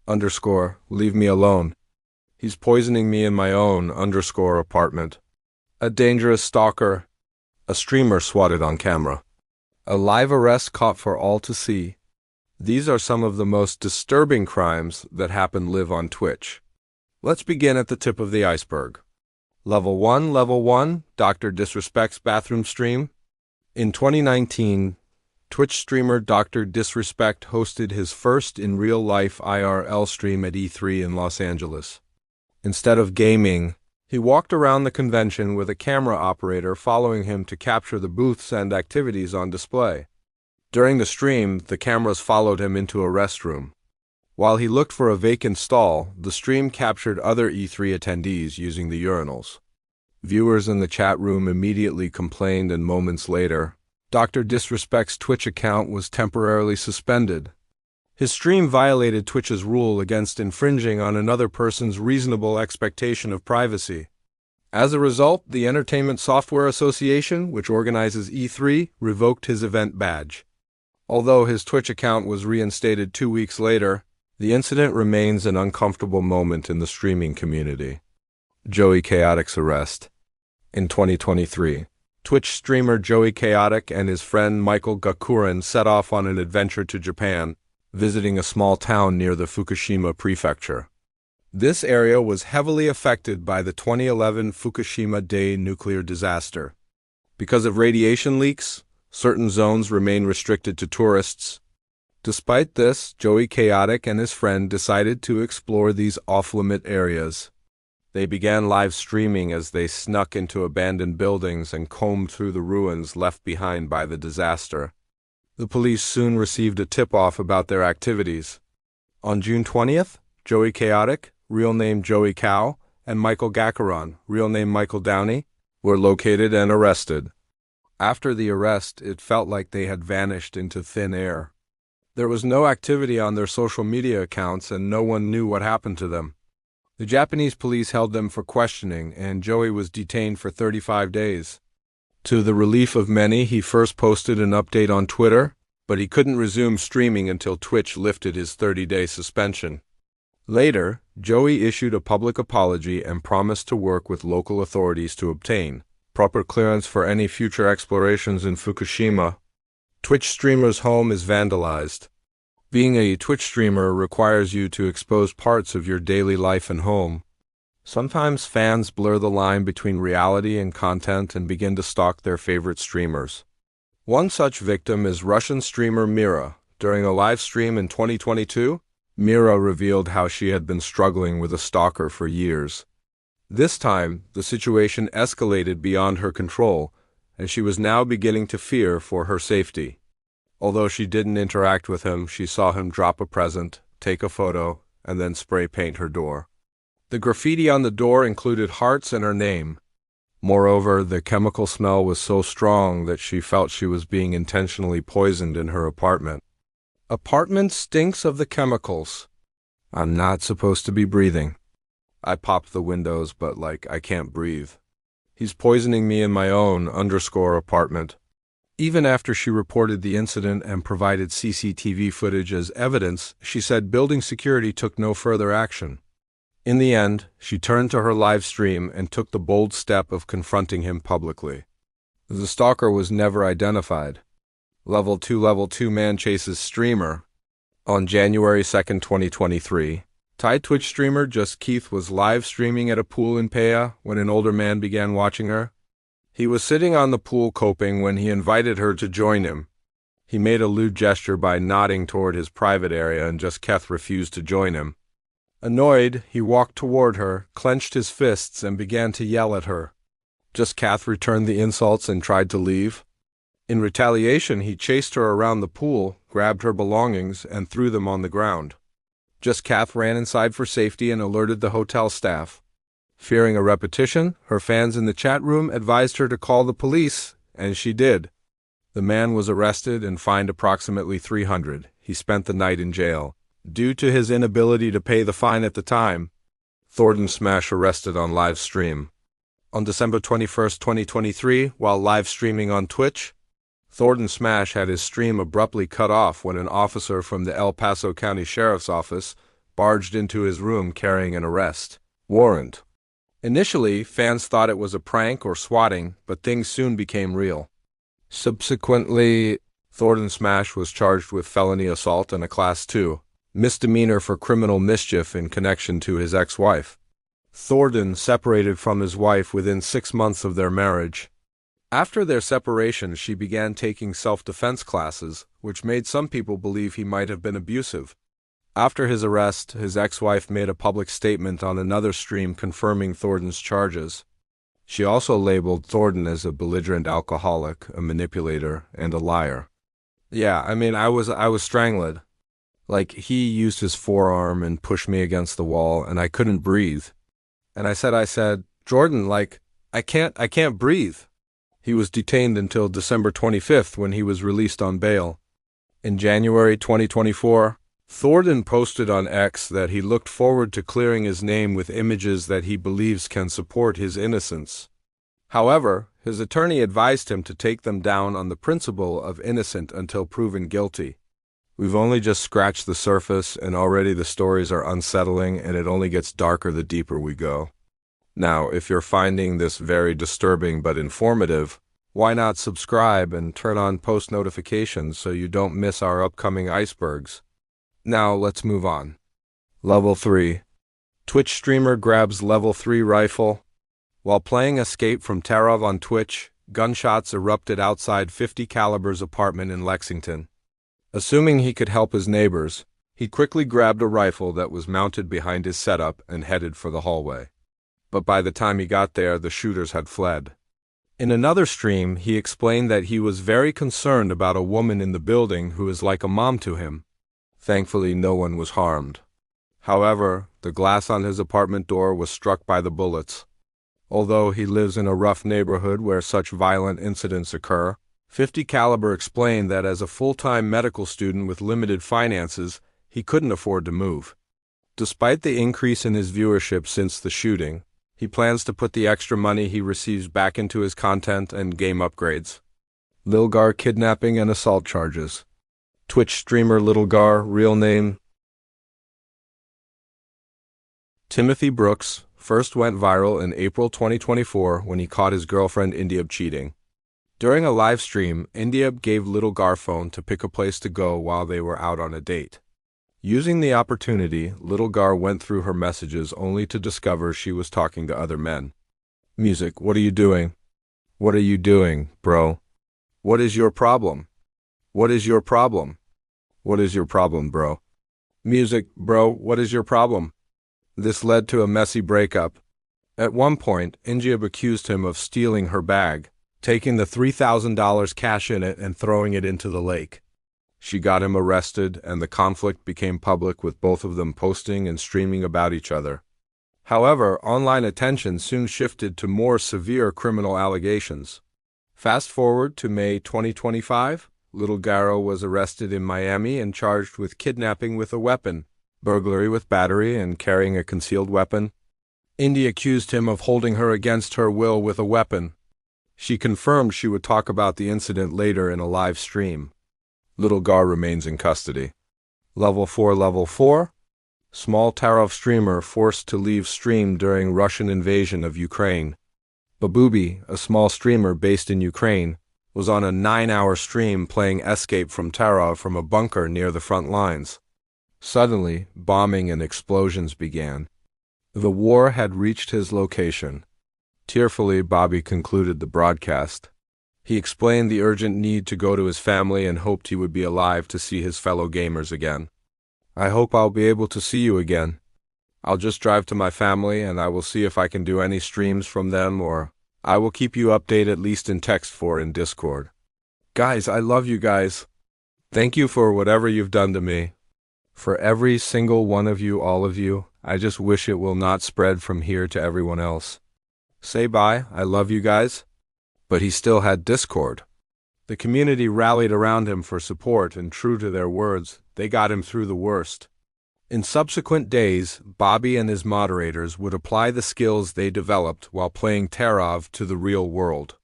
Leave me alone. He's poisoning me in my own apartment. A dangerous stalker. A streamer swatted on camera. A live arrest caught for all to see. These are some of the most disturbing crimes that happen live on Twitch. Let's begin at the tip of the iceberg. Level 1, Dr. Disrespect's bathroom stream. In 2019, Twitch streamer Dr. Disrespect hosted his first in real-life IRL stream at E3 in Los Angeles. Instead of gaming, he walked around the convention with a camera operator following him to capture the booths and activities on display. During the stream, the cameras followed him into a restroom. While he looked for a vacant stall, the stream captured other E3 attendees using the urinals. Viewers in the chat room immediately complained, and moments later, Dr. Disrespect's Twitch account was temporarily suspended. His stream violated Twitch's rule against infringing on another person's reasonable expectation of privacy. As a result, the Entertainment Software Association, which organizes E3, revoked his event badge. Although his Twitch account was reinstated 2 weeks later, the incident remains an uncomfortable moment in the streaming community. Joey Chaotic's arrest. In 2023, Twitch streamer Joey Chaotic and his friend Michael Gakurin set off on an adventure to Japan, visiting a small town near the Fukushima prefecture. This area was heavily affected by the 2011 Fukushima Dai nuclear disaster. Because of radiation leaks, certain zones remain restricted to tourists. Despite this, Joey Chaotic and his friend decided to explore these off-limit areas. They began live streaming as they snuck into abandoned buildings and combed through the ruins left behind by the disaster. The police soon received a tip-off about their activities. On June 20th, Joey Chaotic, real name Joey Cow, and Michael Gakurin, real name Michael Downey, were located and arrested. After the arrest, it felt like they had vanished into thin air. There was no activity on their social media accounts, and no one knew what happened to them. The Japanese police held them for questioning, and Joey was detained for 35 days. To the relief of many, he first posted an update on Twitter, but he couldn't resume streaming until Twitch lifted his 30-day suspension. Later, Joey issued a public apology and promised to work with local authorities to obtain proper clearance for any future explorations in Fukushima. Twitch streamer's home is vandalized. Being a Twitch streamer requires you to expose parts of your daily life and home. Sometimes fans blur the line between reality and content and begin to stalk their favorite streamers. One such victim is Russian streamer Mira. During a live stream in 2022, Mira revealed how she had been struggling with a stalker for years. This time, the situation escalated beyond her control, and she was now beginning to fear for her safety. Although she didn't interact with him, she saw him drop a present, take a photo, and then spray paint her door. The graffiti on the door included hearts and her name. Moreover, the chemical smell was so strong that she felt she was being intentionally poisoned in her apartment. Apartment stinks of the chemicals. I'm not supposed to be breathing. I popped the windows, but I can't breathe. He's poisoning me in my own apartment. Even after she reported the incident and provided CCTV footage as evidence, she said building security took no further action. In the end, she turned to her live stream and took the bold step of confronting him publicly. The stalker was never identified. Level 2 man chases streamer. On January 2nd, 2023, Thai Twitch streamer Just Keith was live streaming at a pool in Pattaya when an older man began watching her. He was sitting on the pool coping when he invited her to join him. He made a lewd gesture by nodding toward his private area, and Just Keith refused to join him. Annoyed, he walked toward her, clenched his fists, and began to yell at her. Just Keith returned the insults and tried to leave. In retaliation, he chased her around the pool, grabbed her belongings, and threw them on the ground. Just Keith ran inside for safety and alerted the hotel staff. Fearing a repetition, her fans in the chat room advised her to call the police, and she did. The man was arrested and fined approximately $300. He spent the night in jail. Due to his inability to pay the fine at the time, Thornton Smash arrested on live stream. On December 21st, 2023, while live streaming on Twitch, Thornton Smash had his stream abruptly cut off when an officer from the El Paso County Sheriff's Office barged into his room carrying an arrest warrant. Initially, fans thought it was a prank or swatting, but things soon became real. Subsequently, Thornton Smash was charged with felony assault and a Class 2 misdemeanor for criminal mischief in connection to his ex-wife. Thornton separated from his wife within 6 months of their marriage. After their separation, she began taking self-defense classes, which made some people believe he might have been abusive. After his arrest, his ex-wife made a public statement on another stream confirming Thornton's charges. She also labeled Thornton as a belligerent alcoholic, a manipulator, and a liar. Yeah, I was strangled. Like, he used his forearm and pushed me against the wall, and I couldn't breathe. And I said, Jordan, like, I can't breathe. He was detained until December 25th when he was released on bail. In January 2024, Thornton posted on X that he looked forward to clearing his name with images that he believes can support his innocence. However, his attorney advised him to take them down on the principle of innocent until proven guilty. We've only just scratched the surface, and already the stories are unsettling, and it only gets darker the deeper we go. Now, if you're finding this very disturbing but informative, why not subscribe and turn on post notifications so you don't miss our upcoming icebergs? Now, let's move on. Level 3. Twitch streamer grabs level 3 rifle. While playing Escape from Tarkov on Twitch, gunshots erupted outside 50 Caliber's apartment in Lexington. Assuming he could help his neighbors, he quickly grabbed a rifle that was mounted behind his setup and headed for the hallway. But by the time he got there, the shooters had fled. In another stream, he explained that he was very concerned about a woman in the building who is like a mom to him. Thankfully, no one was harmed. However, the glass on his apartment door was struck by the bullets. Although he lives in a rough neighborhood where such violent incidents occur, 50 Caliber explained that as a full-time medical student with limited finances, he couldn't afford to move. Despite the increase in his viewership since the shooting, he plans to put the extra money he receives back into his content and game upgrades. Lil Gar kidnapping and assault charges. Twitch streamer Lil Gar, real name Timothy Brooks, first went viral in April 2024 when he caught his girlfriend India cheating. During a live stream, India gave Lil Gar phone to pick a place to go while they were out on a date. Using the opportunity, Lil Gar went through her messages only to discover she was talking to other men. Music, what are you doing? What are you doing, bro? What is your problem? What is your problem? What is your problem, bro? Music, bro, what is your problem? This led to a messy breakup. At one point, India accused him of stealing her bag, taking the $3,000 cash in it and throwing it into the lake. She got him arrested, and the conflict became public with both of them posting and streaming about each other. However, online attention soon shifted to more severe criminal allegations. Fast forward to May 2025, Lil Gar was arrested in Miami and charged with kidnapping with a weapon, burglary with battery, and carrying a concealed weapon. India accused him of holding her against her will with a weapon. She confirmed she would talk about the incident later in a live stream. Lil Gar remains in custody. Level 4. Small Tarkov streamer forced to leave stream during Russian invasion of Ukraine. Babubi, a small streamer based in Ukraine, was on a 9-hour stream playing Escape from Tarkov from a bunker near the front lines. Suddenly, bombing and explosions began. The war had reached his location. Tearfully, Bobby concluded the broadcast. He explained the urgent need to go to his family and hoped he would be alive to see his fellow gamers again. I hope I'll be able to see you again. I'll just drive to my family and I will see if I can do any streams from them, or I will keep you updated at least in text for in Discord. Guys, I love you guys. Thank you for whatever you've done to me. For every single one of you, all of you, I just wish it will not spread from here to everyone else. Say bye, I love you guys. But he still had Discord. The community rallied around him for support, and true to their words, they got him through the worst. In subsequent days, Bobby and his moderators would apply the skills they developed while playing Tarkov to the real world.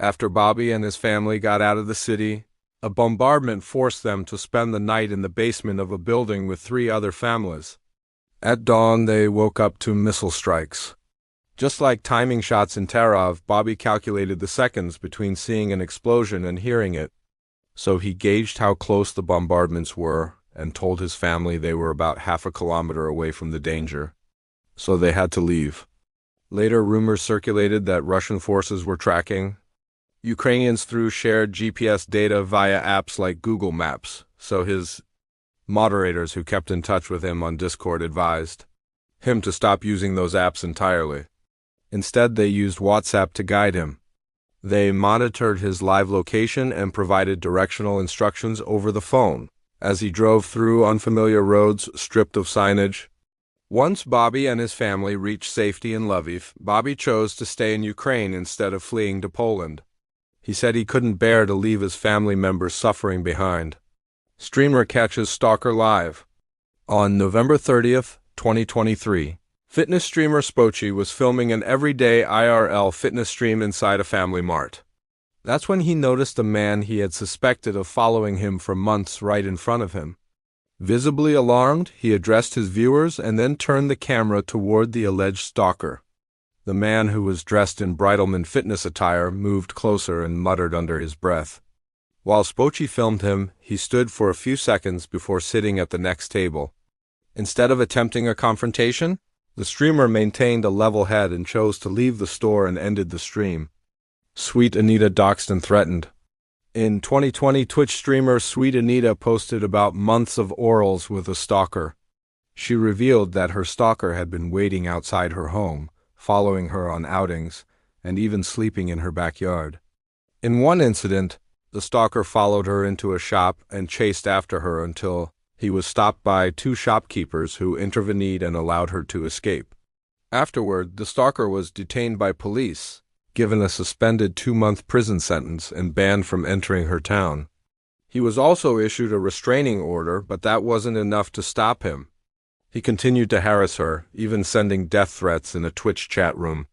After Bobby and his family got out of the city, a bombardment forced them to spend the night in the basement of a building with 3 other families. At dawn, they woke up to missile strikes. Just like timing shots in Tarov, Bobby calculated the seconds between seeing an explosion and hearing it. So he gauged how close the bombardments were and told his family they were about half a kilometer away from the danger. So they had to leave. Later, rumors circulated that Russian forces were tracking Ukrainians through shared GPS data via apps like Google Maps, so his moderators who kept in touch with him on Discord advised him to stop using those apps entirely. Instead, they used WhatsApp to guide him. They monitored his live location and provided directional instructions over the phone as he drove through unfamiliar roads stripped of signage. Once Bobby and his family reached safety in Lviv, Bobby chose to stay in Ukraine instead of fleeing to Poland. He said he couldn't bear to leave his family members suffering behind. Streamer catches stalker live. On November 30th, 2023, fitness streamer Spochi was filming an everyday IRL fitness stream inside a family mart. That's when he noticed a man he had suspected of following him for months right in front of him. Visibly alarmed, he addressed his viewers and then turned the camera toward the alleged stalker. The man, who was dressed in Bridalman fitness attire, moved closer and muttered under his breath. While Spochi filmed him, he stood for a few seconds before sitting at the next table. Instead of attempting a confrontation, the streamer maintained a level head and chose to leave the store and ended the stream. Sweet Anita doxed and threatened. In 2020, Twitch streamer Sweet Anita posted about months of orals with a stalker. She revealed that her stalker had been waiting outside her home, following her on outings, and even sleeping in her backyard. In one incident, the stalker followed her into a shop and chased after her until he was stopped by two shopkeepers who intervened and allowed her to escape. Afterward, the stalker was detained by police, given a suspended 2-month prison sentence, and banned from entering her town. He was also issued a restraining order, but that wasn't enough to stop him. He continued to harass her, even sending death threats in a Twitch chat room.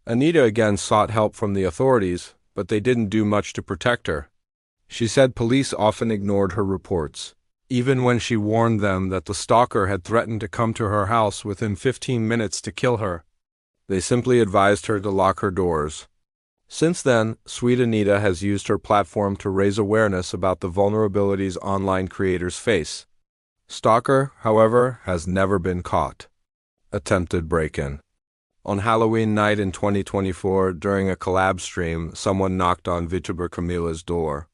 Anita again sought help from the authorities, but they didn't do much to protect her. She said police often ignored her reports, even when she warned them that the stalker had threatened to come to her house within 15 minutes to kill her. They simply advised her to lock her doors. Since then, Sweet Anita has used her platform to raise awareness about the vulnerabilities online creators face. Stalker, however, has never been caught. Attempted break-in. On Halloween night in 2024, during a collab stream, someone knocked on VTuber Camila's door.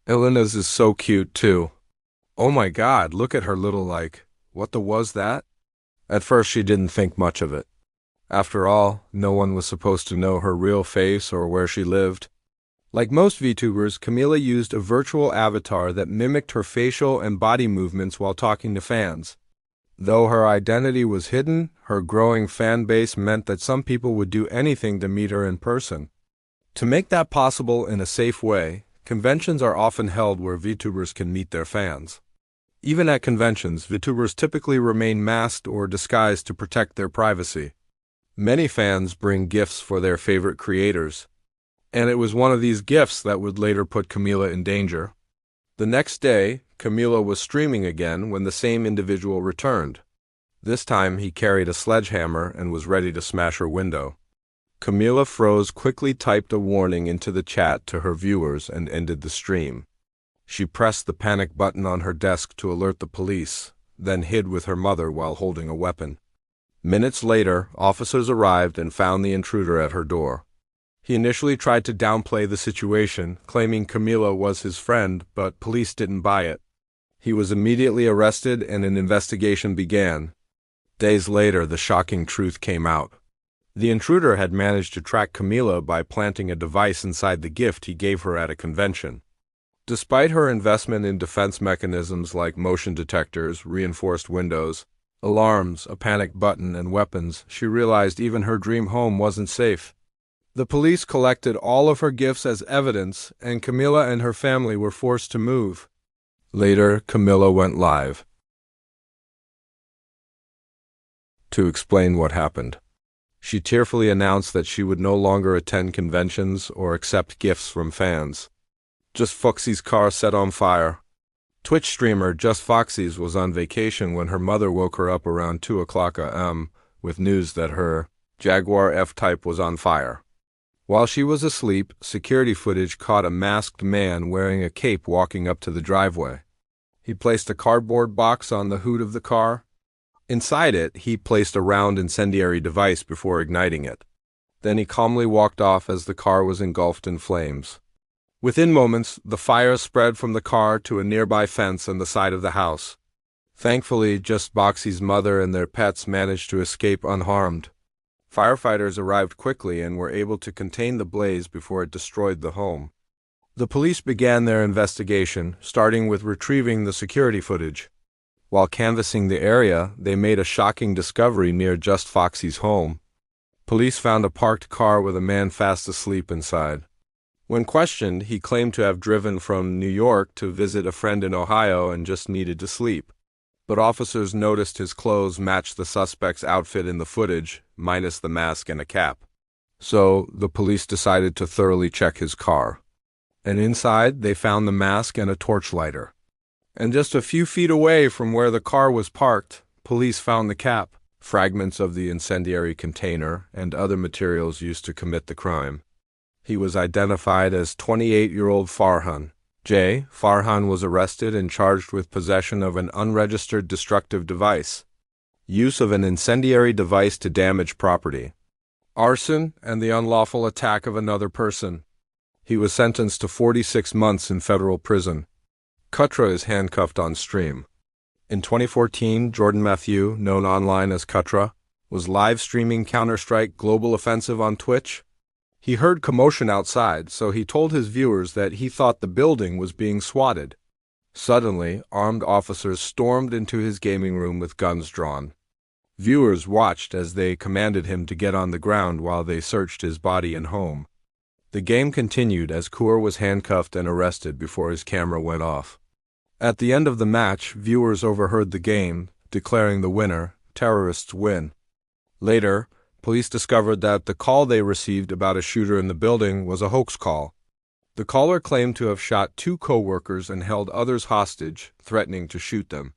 Elena's is so cute, too. Oh my god, look at her little what the was that? At first she didn't think much of it. After all, no one was supposed to know her real face or where she lived. Like most VTubers, Camila used a virtual avatar that mimicked her facial and body movements while talking to fans. Though her identity was hidden, her growing fan base meant that some people would do anything to meet her in person. To make that possible in a safe way, conventions are often held where VTubers can meet their fans. Even at conventions, VTubers typically remain masked or disguised to protect their privacy. Many fans bring gifts for their favorite creators, and it was one of these gifts that would later put Camila in danger. The next day, Camila was streaming again when the same individual returned. This time he carried a sledgehammer and was ready to smash her window. Camila froze, quickly typed a warning into the chat to her viewers, and ended the stream. She pressed the panic button on her desk to alert the police, then hid with her mother while holding a weapon. Minutes later, officers arrived and found the intruder at her door. He initially tried to downplay the situation, claiming Camila was his friend, but police didn't buy it. He was immediately arrested and an investigation began. Days later, the shocking truth came out. The intruder had managed to track Camila by planting a device inside the gift he gave her at a convention. Despite her investment in defense mechanisms like motion detectors, reinforced windows, alarms, a panic button, and weapons, she realized even her dream home wasn't safe. The police collected all of her gifts as evidence, and Camila and her family were forced to move. Later, Camila went live to explain what happened. She tearfully announced that she would no longer attend conventions or accept gifts from fans. Just Foxy's car set on fire. Twitch streamer Just Foxy's was on vacation when her mother woke her up around 2 o'clock a.m. with news that her Jaguar F-Type was on fire. While she was asleep, security footage caught a masked man wearing a cape walking up to the driveway. He placed a cardboard box on the hood of the car. Inside it, he placed a round incendiary device before igniting it. Then he calmly walked off as the car was engulfed in flames. Within moments, the fire spread from the car to a nearby fence and the side of the house. Thankfully, Just Foxy's mother and their pets managed to escape unharmed. Firefighters arrived quickly and were able to contain the blaze before it destroyed the home. The police began their investigation, starting with retrieving the security footage. While canvassing the area, they made a shocking discovery near Just Foxy's home. Police found a parked car with a man fast asleep inside. When questioned, he claimed to have driven from New York to visit a friend in Ohio and just needed to sleep. But officers noticed his clothes matched the suspect's outfit in the footage, minus the mask and a cap. So, the police decided to thoroughly check his car. And inside, they found the mask and a torch lighter. And just a few feet away from where the car was parked, police found the cap, fragments of the incendiary container, and other materials used to commit the crime. He was identified as 28-year-old Farhan. Farhan was arrested and charged with possession of an unregistered destructive device, use of an incendiary device to damage property, arson, and the unlawful attack of another person. He was sentenced to 46 months in federal prison. Kutra is handcuffed on stream. In 2014, Jordan Matthew, known online as Kutra, was live streaming Counter-Strike Global Offensive on Twitch. He heard commotion outside, so he told his viewers that he thought the building was being swatted. Suddenly, armed officers stormed into his gaming room with guns drawn. Viewers watched as they commanded him to get on the ground while they searched his body and home. The game continued as Kaur was handcuffed and arrested before his camera went off. At the end of the match, viewers overheard the game, declaring the winner, "Terrorists win." Later, police discovered that the call they received about a shooter in the building was a hoax call. The caller claimed to have shot 2 co-workers and held others hostage, threatening to shoot them.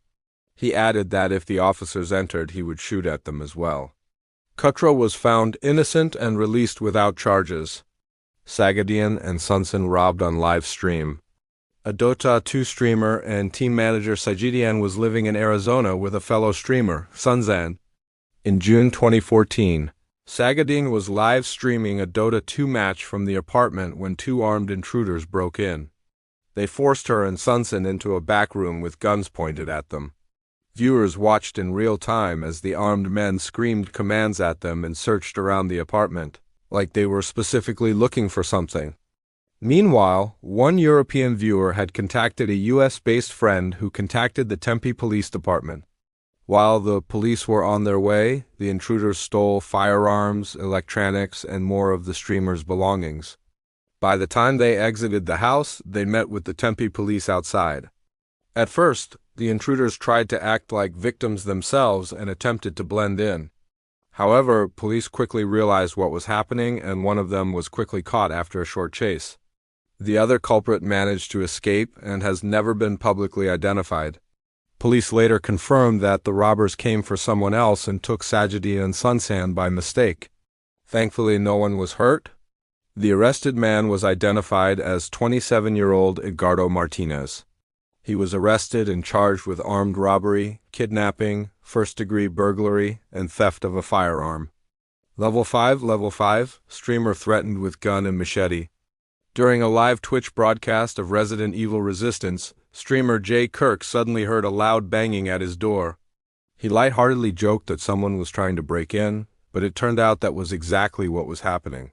He added that if the officers entered, he would shoot at them as well. Kutra was found innocent and released without charges. Sagadian and Sunsen robbed on live stream. A Dota 2 streamer and team manager Sajidian was living in Arizona with a fellow streamer, Sunzan. In June 2014, Sagadian was live streaming a Dota 2 match from the apartment when 2 armed intruders broke in. They forced her and Sunsen into a back room with guns pointed at them. Viewers watched in real time as the armed men screamed commands at them and searched around the apartment, like they were specifically looking for something. Meanwhile, one European viewer had contacted a US-based friend who contacted the Tempe Police Department. While the police were on their way, the intruders stole firearms, electronics, and more of the streamer's belongings. By the time they exited the house, they met with the Tempe police outside. At first, the intruders tried to act like victims themselves and attempted to blend in. However, police quickly realized what was happening, and one of them was quickly caught after a short chase. The other culprit managed to escape and has never been publicly identified. Police later confirmed that the robbers came for someone else and took Sajidi and Sunsan by mistake. Thankfully, no one was hurt. The arrested man was identified as 27-year-old Edgardo Martinez. He was arrested and charged with armed robbery, kidnapping, first-degree burglary, and theft of a firearm. Level 5, streamer threatened with gun and machete. During a live Twitch broadcast of Resident Evil Resistance, streamer Jay Kirk suddenly heard a loud banging at his door. He lightheartedly joked that someone was trying to break in, but it turned out that was exactly what was happening.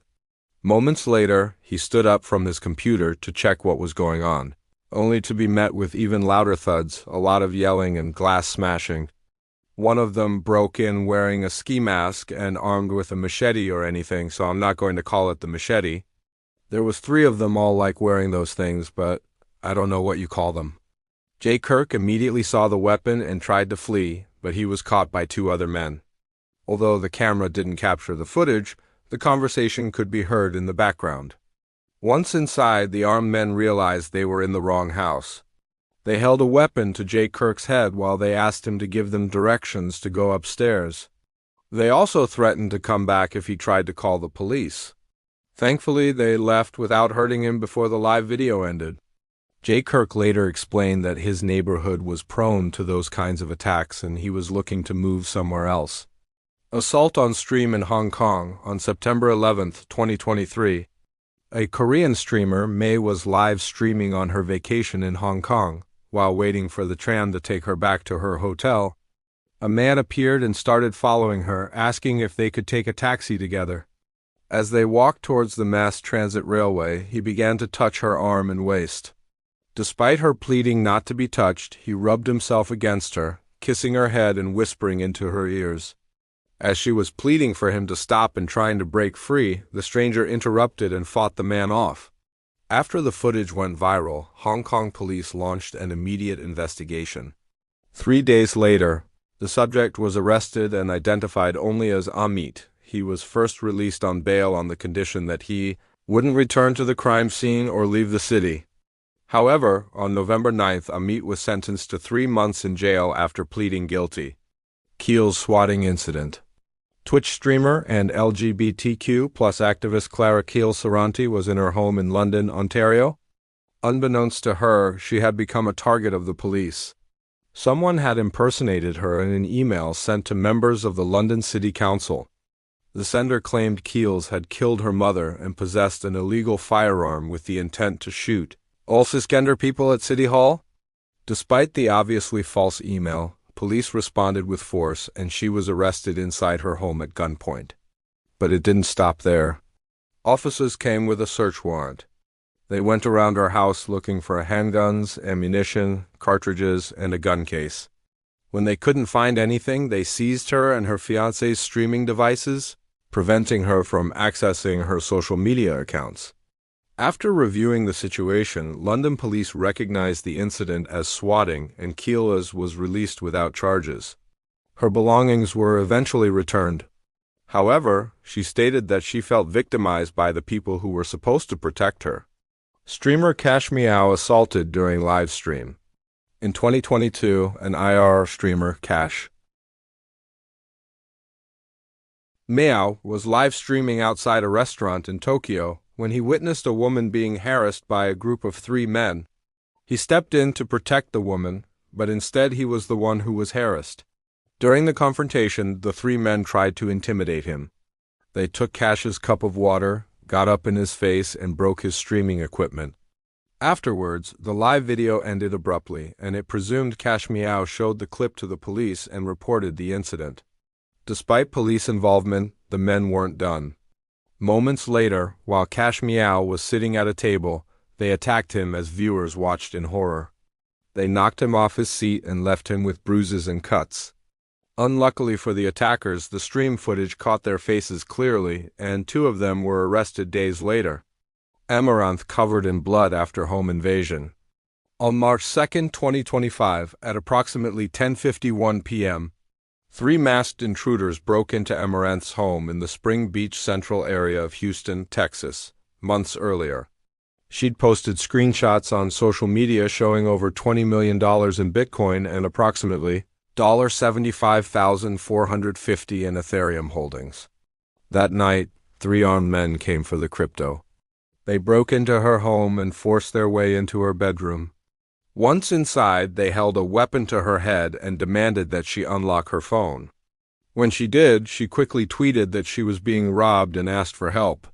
Moments later, he stood up from his computer to check what was going on, only to be met with even louder thuds, a lot of yelling and glass smashing. One of them broke in wearing a ski mask and armed with a machete or anything, so I'm not going to call it the machete. There was 3 of them all like wearing those things, but I don't know what you call them. Jay Kirk immediately saw the weapon and tried to flee, but he was caught by 2 other men. Although the camera didn't capture the footage, the conversation could be heard in the background. Once inside, the armed men realized they were in the wrong house. They held a weapon to Jay Kirk's head while they asked him to give them directions to go upstairs. They also threatened to come back if he tried to call the police. Thankfully, they left without hurting him before the live video ended. Jay Kirk later explained that his neighborhood was prone to those kinds of attacks and he was looking to move somewhere else. Assault on stream in Hong Kong on September 11, 2023. A Korean streamer, May, was live streaming on her vacation in Hong Kong. While waiting for the tram to take her back to her hotel, a man appeared and started following her, asking if they could take a taxi together. As they walked towards the mass transit railway, he began to touch her arm and waist. Despite her pleading not to be touched, he rubbed himself against her, kissing her head and whispering into her ears. As she was pleading for him to stop and trying to break free, the stranger interrupted and fought the man off. After the footage went viral, Hong Kong police launched an immediate investigation. 3 days later, the subject was arrested and identified only as Amit. He was first released on bail on the condition that he wouldn't return to the crime scene or leave the city. However, on November 9th, Amit was sentenced to 3 months in jail after pleading guilty. Keel's swatting incident. Twitch streamer and LGBTQ+ activist Clara Keel-Saranti was in her home in London, Ontario. Unbeknownst to her, she had become a target of the police. Someone had impersonated her in an email sent to members of the London City Council. The sender claimed Keels had killed her mother and possessed an illegal firearm with the intent to shoot all cisgender people at City Hall. Despite the obviously false email, police responded with force and she was arrested inside her home at gunpoint. But it didn't stop there. Officers came with a search warrant. They went around her house looking for handguns, ammunition, cartridges, and a gun case. When they couldn't find anything, they seized her and her fiancé's streaming devices, preventing her from accessing her social media accounts. After reviewing the situation, London police recognized the incident as swatting and Keelas was released without charges. Her belongings were eventually returned. However, she stated that she felt victimized by the people who were supposed to protect her. Streamer Cash Meow assaulted during live stream. In 2022, an IR streamer, Cash Meow, was live streaming outside a restaurant in Tokyo when he witnessed a woman being harassed by a group of 3 men. He stepped in to protect the woman, but instead he was the one who was harassed. During the confrontation, the 3 men tried to intimidate him. They took Cash's cup of water, got up in his face, and broke his streaming equipment. Afterwards, the live video ended abruptly, and it presumed Cash Meow showed the clip to the police and reported the incident. Despite police involvement, the men weren't done. Moments later, while Cash Meow was sitting at a table, they attacked him as viewers watched in horror. They knocked him off his seat and left him with bruises and cuts. Unluckily for the attackers, the stream footage caught their faces clearly, and 2 of them were arrested days later. Amaranth covered in blood after home invasion. On March 2, 2025, at approximately 10:51 p.m., 3 masked intruders broke into Amaranth's home in the Spring Beach Central area of Houston, Texas, months earlier. She'd posted screenshots on social media showing over $20 million in Bitcoin and approximately $75,450 in Ethereum holdings. That night, 3 armed men came for the crypto. They broke into her home and forced their way into her bedroom. Once inside, they held a weapon to her head and demanded that she unlock her phone. When she did, she quickly tweeted that she was being robbed and asked for help.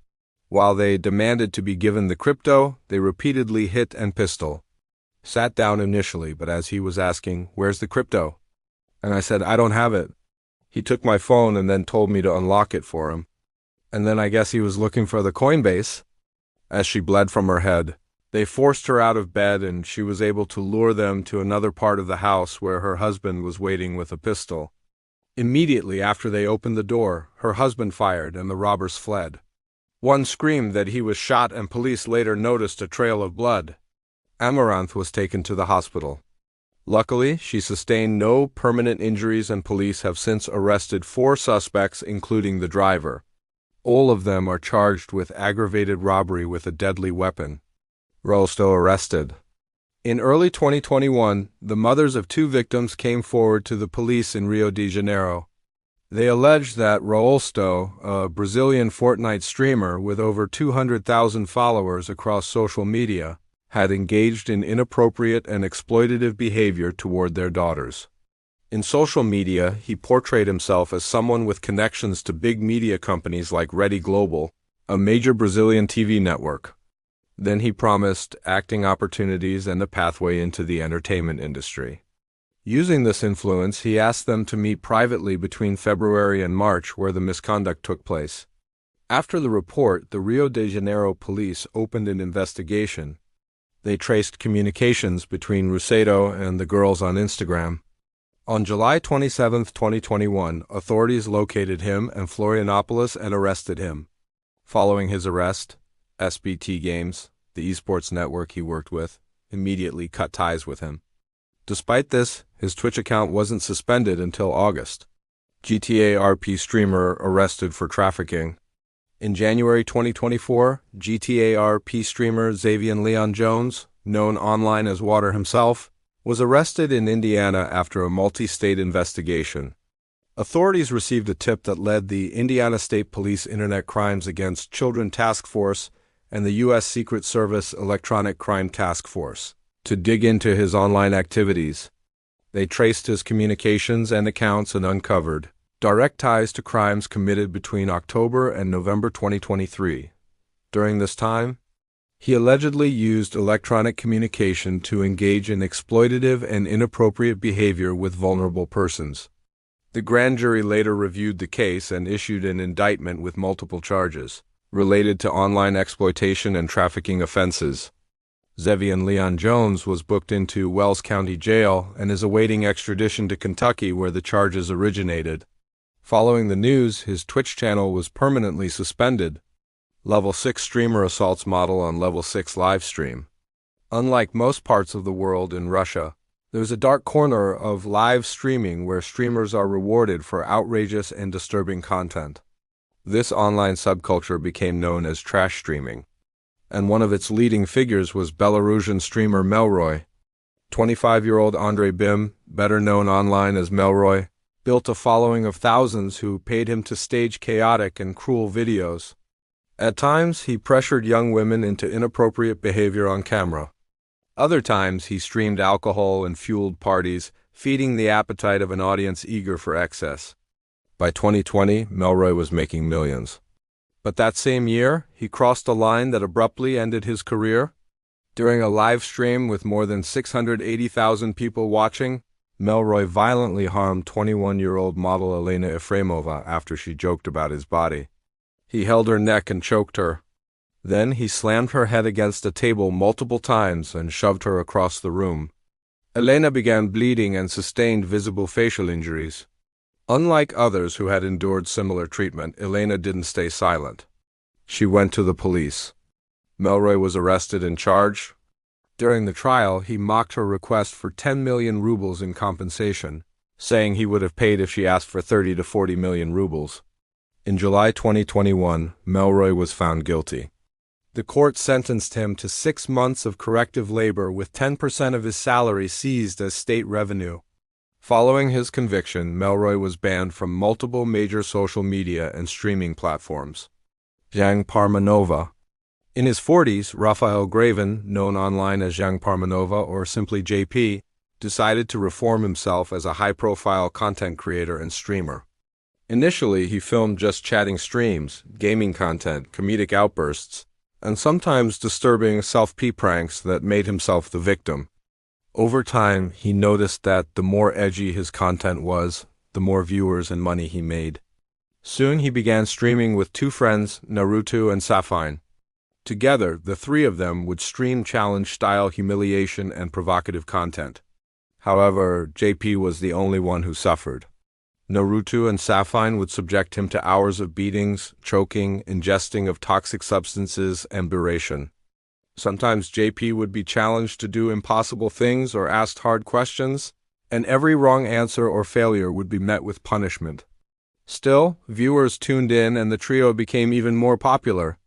While they demanded to be given the crypto, they repeatedly hit and pistol. Sat down initially, but as he was asking, "Where's the crypto?" And I said, "I don't have it." He took my phone and then told me to unlock it for him. And then I guess he was looking for the Coinbase. As she bled from her head, they forced her out of bed and she was able to lure them to another part of the house where her husband was waiting with a pistol. Immediately after they opened the door, her husband fired and the robbers fled. One screamed that he was shot and police later noticed a trail of blood. Amaranth was taken to the hospital. Luckily, she sustained no permanent injuries and police have since arrested 4 suspects, including the driver. All of them are charged with aggravated robbery with a deadly weapon. We're all still arrested. In early 2021, the mothers of two victims came forward to the police in Rio de Janeiro. They alleged that Wildest, a Brazilian Fortnite streamer with over 200,000 followers across social media, had engaged in inappropriate and exploitative behavior toward their daughters. In social media, he portrayed himself as someone with connections to big media companies like Rede Global, a major Brazilian TV network. Then he promised acting opportunities and a pathway into the entertainment industry. Using this influence, he asked them to meet privately between February and March, where the misconduct took place. After the report, the Rio de Janeiro police opened an investigation. They traced communications between Rusedo and the girls on Instagram. On July 27, 2021, authorities located him in Florianopolis and arrested him. Following his arrest, SBT Games, the esports network he worked with, immediately cut ties with him. Despite this, his Twitch account wasn't suspended until August. GTA RP streamer arrested for trafficking. In January 2024, GTA RP streamer Xavier Leon Jones, known online as Water himself, was arrested in Indiana after a multi-state investigation. Authorities received a tip that led the Indiana State Police Internet Crimes Against Children Task Force and the U.S. Secret Service Electronic Crime Task Force to dig into his online activities. They traced his communications and accounts and uncovered direct ties to crimes committed between October and November 2023. During this time, he allegedly used electronic communication to engage in exploitative and inappropriate behavior with vulnerable persons. The grand jury later reviewed the case and issued an indictment with multiple charges related to online exploitation and trafficking offenses. Xavier Leon Jones was booked into Wells County Jail and is awaiting extradition to Kentucky, where the charges originated. Following the news, his Twitch channel was permanently suspended. Level 6 streamer assaults model on Level 6 livestream. Unlike most parts of the world in Russia, there's a dark corner of live streaming where streamers are rewarded for outrageous and disturbing content. This online subculture became known as trash streaming, and one of its leading figures was Belarusian streamer Melroy. 25-year-old Andrei Bim, better known online as Melroy, built a following of thousands who paid him to stage chaotic and cruel videos. At times, he pressured young women into inappropriate behavior on camera. Other times, he streamed alcohol and fueled parties, feeding the appetite of an audience eager for excess. By 2020, Melroy was making millions. But that same year, he crossed a line that abruptly ended his career. During a live stream with more than 680,000 people watching, Melroy violently harmed 21-year-old model Elena Efremova after she joked about his body. He held her neck and choked her. Then he slammed her head against a table multiple times and shoved her across the room. Elena began bleeding and sustained visible facial injuries. Unlike others who had endured similar treatment, Elena didn't stay silent. She went to the police. Melroy was arrested and charged. During the trial, he mocked her request for 10 million rubles in compensation, saying he would have paid if she asked for 30 to 40 million rubles. In July 2021, Melroy was found guilty. The court sentenced him to 6 months of corrective labor with 10% of his salary seized as state revenue. Following his conviction, Melroy was banned from multiple major social media and streaming platforms. Zhang Parmanova. In his 40s, Rafael Graven, known online as Zhang Parmanova or simply JP, decided to reform himself as a high-profile content creator and streamer. Initially, he filmed just chatting streams, gaming content, comedic outbursts, and sometimes disturbing self-pee pranks that made himself the victim. Over time, he noticed that the more edgy his content was, the more viewers and money he made. Soon he began streaming with two friends, Naruto and Safine. Together, the three of them would stream challenge-style humiliation and provocative content. However, JP was the only one who suffered. Naruto and Safine would subject him to hours of beatings, choking, ingesting of toxic substances, and beration. Sometimes JP would be challenged to do impossible things or asked hard questions, and every wrong answer or failure would be met with punishment. Still, viewers tuned in and the trio became even more popular.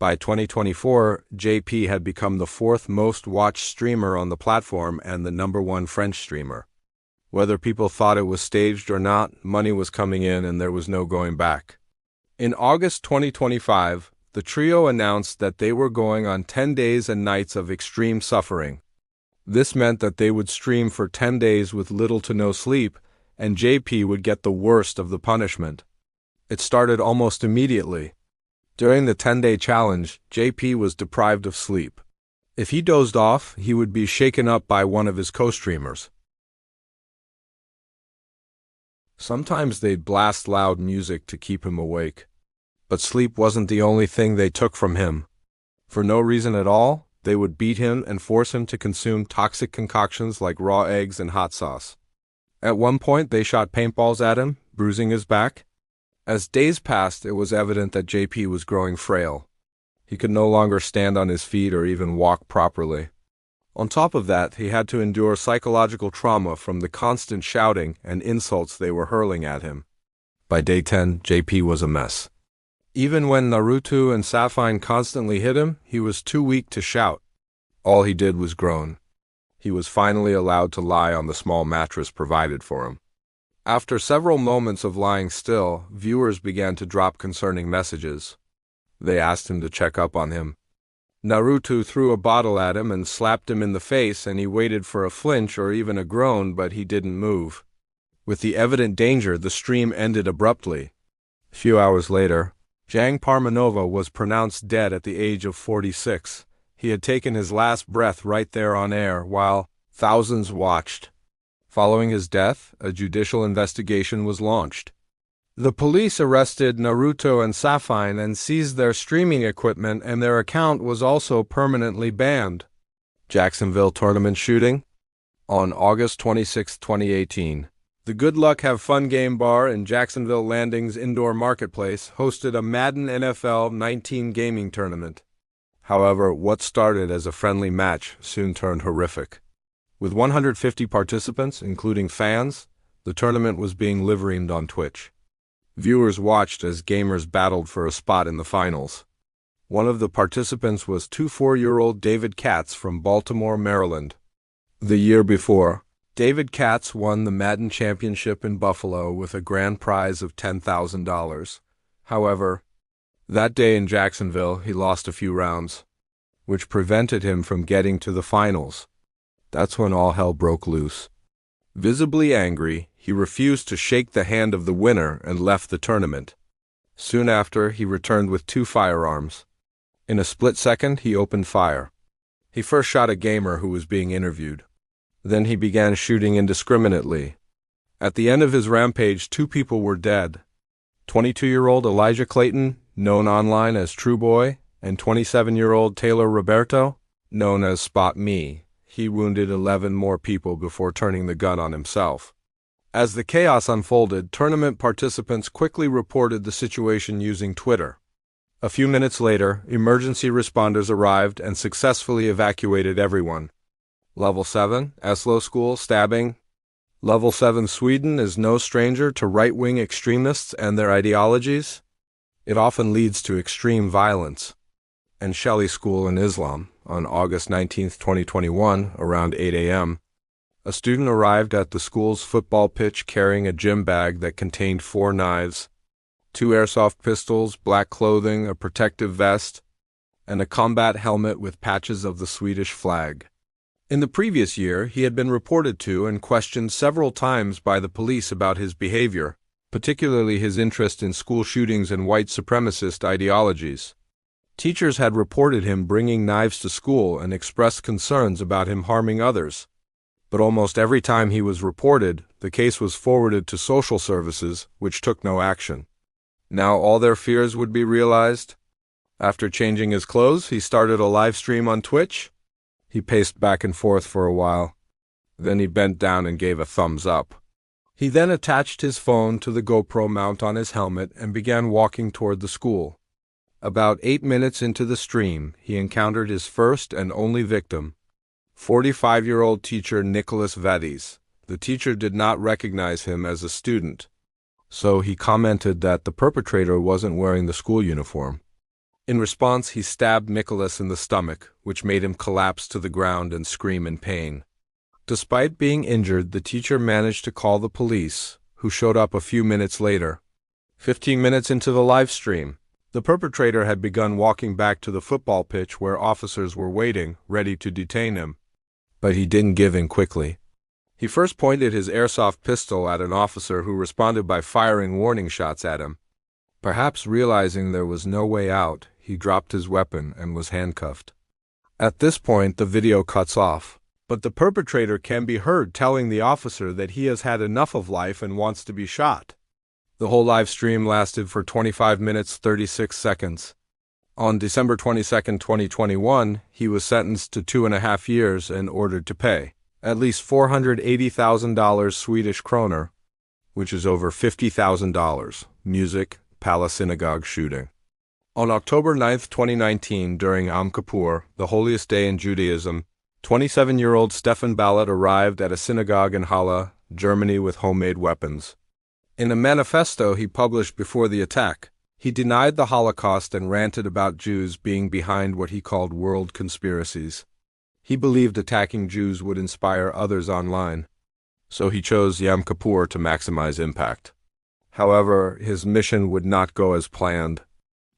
By 2024, JP had become the fourth most watched streamer on the platform and the #1 French streamer. Whether people thought it was staged or not, money was coming in and there was no going back. In August 2025, the trio announced that they were going on 10 days and nights of extreme suffering. This meant that they would stream for 10 days with little to no sleep, and JP would get the worst of the punishment. It started almost immediately. During the 10-day challenge, JP was deprived of sleep. If he dozed off, he would be shaken up by one of his co-streamers. Sometimes they'd blast loud music to keep him awake. But sleep wasn't the only thing they took from him. For no reason at all, they would beat him and force him to consume toxic concoctions like raw eggs and hot sauce. At one point, they shot paintballs at him, bruising his back. As days passed, it was evident that JP was growing frail. He could no longer stand on his feet or even walk properly. On top of that, he had to endure psychological trauma from the constant shouting and insults they were hurling at him. By day 10, JP was a mess. Even when Naruto and Sapphire constantly hit him, he was too weak to shout. All he did was groan. He was finally allowed to lie on the small mattress provided for him. After several moments of lying still, viewers began to drop concerning messages. They asked him to check up on him. Naruto threw a bottle at him and slapped him in the face, and he waited for a flinch or even a groan, but he didn't move. With the evident danger, the stream ended abruptly. A few hours later, Jang Parmanova was pronounced dead at the age of 46. He had taken his last breath right there on air, while thousands watched. Following his death, a judicial investigation was launched. The police arrested Naruto and Sapphire and seized their streaming equipment, and their account was also permanently banned. Jacksonville tournament shooting? On August 26, 2018, the Good Luck Have Fun Game Bar in Jacksonville Landing's indoor marketplace hosted a Madden NFL 19 gaming tournament. However, what started as a friendly match soon turned horrific. With 150 participants, including fans, the tournament was being live-streamed on Twitch. Viewers watched as gamers battled for a spot in the finals. One of the participants was 24-year-old David Katz from Baltimore, Maryland. The year before, David Katz won the Madden Championship in Buffalo with a grand prize of $10,000. However, that day in Jacksonville, he lost a few rounds, which prevented him from getting to the finals. That's when all hell broke loose. Visibly angry, he refused to shake the hand of the winner and left the tournament. Soon after, he returned with 2 firearms. In a split second, he opened fire. He first shot a gamer who was being interviewed. Then he began shooting indiscriminately. At the end of his rampage, 2 people were dead. 22-year-old Elijah Clayton, known online as True Boy, and 27-year-old Taylor Roberto, known as Spot Me. He wounded 11 more people before turning the gun on himself. As the chaos unfolded, tournament participants quickly reported the situation using Twitter. A few minutes later, emergency responders arrived and successfully evacuated everyone. Level 7, Eslo School, stabbing. Level 7 Sweden is no stranger to right-wing extremists and their ideologies. It often leads to extreme violence. And Shelley School in Islam, on August 19, 2021, around 8 a.m., a student arrived at the school's football pitch carrying a gym bag that contained 4 knives, 2 airsoft pistols, black clothing, a protective vest, and a combat helmet with patches of the Swedish flag. In the previous year, he had been reported to and questioned several times by the police about his behavior, particularly his interest in school shootings and white supremacist ideologies. Teachers had reported him bringing knives to school and expressed concerns about him harming others. But almost every time he was reported, the case was forwarded to social services, which took no action. Now all their fears would be realized. After changing his clothes, he started a live stream on Twitch. He paced back and forth for a while. Then he bent down and gave a thumbs up. He then attached his phone to the GoPro mount on his helmet and began walking toward the school. About 8 minutes into the stream, he encountered his first and only victim, 45-year-old teacher Nicholas Vadis. The teacher did not recognize him as a student, so he commented that the perpetrator wasn't wearing the school uniform. In response, he stabbed Nicholas in the stomach, which made him collapse to the ground and scream in pain. Despite being injured, the teacher managed to call the police, who showed up a few minutes later. 15 minutes into the live stream, the perpetrator had begun walking back to the football pitch where officers were waiting, ready to detain him. But he didn't give in quickly. He first pointed his airsoft pistol at an officer who responded by firing warning shots at him. Perhaps realizing there was no way out, he dropped his weapon and was handcuffed. At this point, the video cuts off, but the perpetrator can be heard telling the officer that he has had enough of life and wants to be shot. The whole live stream lasted for 25 minutes 36 seconds. On December 22, 2021, he was sentenced to 2.5 years and ordered to pay at least $480,000 Swedish kroner, which is over $50,000. Music, Palace Synagogue shooting. On October 9, 2019, during Yom Kippur, the holiest day in Judaism, 27-year-old Stefan Ballat arrived at a synagogue in Halle, Germany with homemade weapons. In a manifesto he published before the attack, he denied the Holocaust and ranted about Jews being behind what he called world conspiracies. He believed attacking Jews would inspire others online, so he chose Yom Kippur to maximize impact. However, his mission would not go as planned.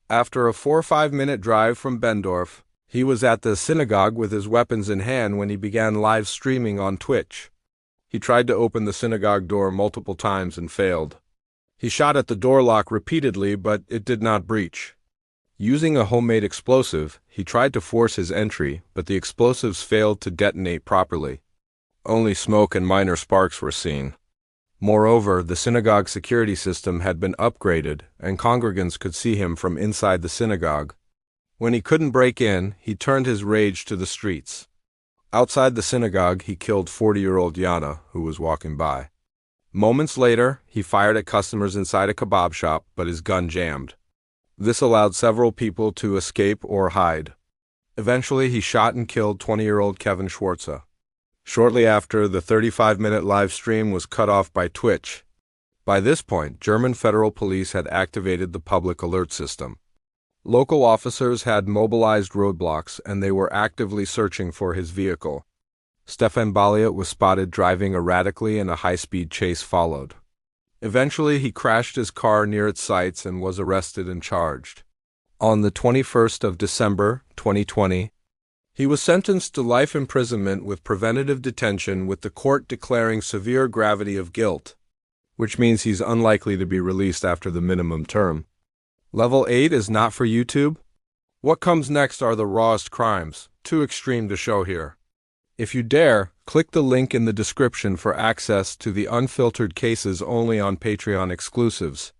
After a 4 or 5 minute drive from Bendorf, he was at the synagogue with his weapons in hand when he began live streaming on Twitch. He tried to open the synagogue door multiple times and failed. He shot at the door lock repeatedly, but it did not breach. Using a homemade explosive, he tried to force his entry, but the explosives failed to detonate properly. Only smoke and minor sparks were seen. Moreover, the synagogue security system had been upgraded, and congregants could see him from inside the synagogue. When he couldn't break in, he turned his rage to the streets. Outside the synagogue, he killed 40-year-old Yana, who was walking by. Moments later, he fired at customers inside a kebab shop, but his gun jammed. This allowed several people to escape or hide. Eventually, he shot and killed 20-year-old Kevin Schwarza. Shortly after, the 35-minute live stream was cut off by Twitch. By this point, German federal police had activated the public alert system. Local officers had mobilized roadblocks, and they were actively searching for his vehicle. Stefan Ballat was spotted driving erratically, and a high-speed chase followed. Eventually, he crashed his car near its sites and was arrested and charged. On the 21st of December, 2020, he was sentenced to life imprisonment with preventative detention, with the court declaring severe gravity of guilt, which means he's unlikely to be released after the minimum term. Level 8 is not for YouTube. What comes next are the rawest crimes, too extreme to show here. If you dare, click the link in the description for access to the unfiltered cases only on Patreon exclusives.